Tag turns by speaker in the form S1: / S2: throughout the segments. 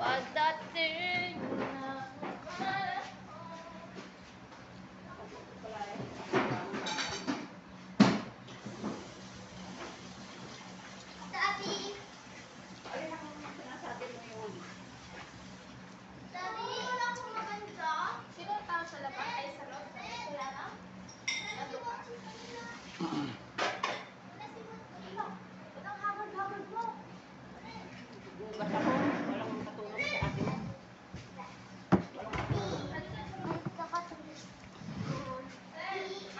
S1: Pagdating na
S2: Daddy! Ayun ang sinasabi mo yun. Daddy, wala akong maganda.
S1: sino ang tao sa labas? Ay, sa loob. Wala na? Nandun ka?
S2: Ba't ang hamad-hamad mo?
S3: Gugas ako. Walang makatulog sa atin. Walang makatulog.
S2: Ay, kakatulis.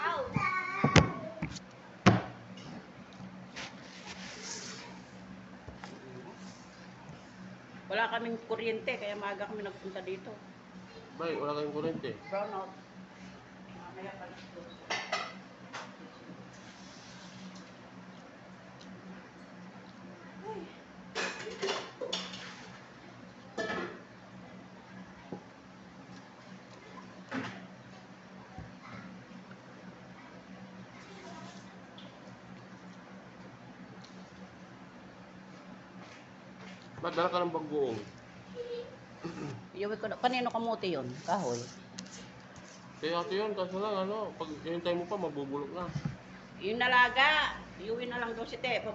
S1: Ow!
S3: Wala kaming kuryente, kaya maaga kami nagpunta dito.
S4: Bay, wala kayong kurente.
S3: Brownout. Mamaya pa lang.
S4: Ba't dala ka ng bagoong?
S3: Iuwi ko na. Kanino kamuti yun? Kahoy.
S4: Kaya ate yun, kaso lang ano, pag hinintay mo pa, mabubulok na.
S3: Yung nalaga, iuwi na lang daw si Te.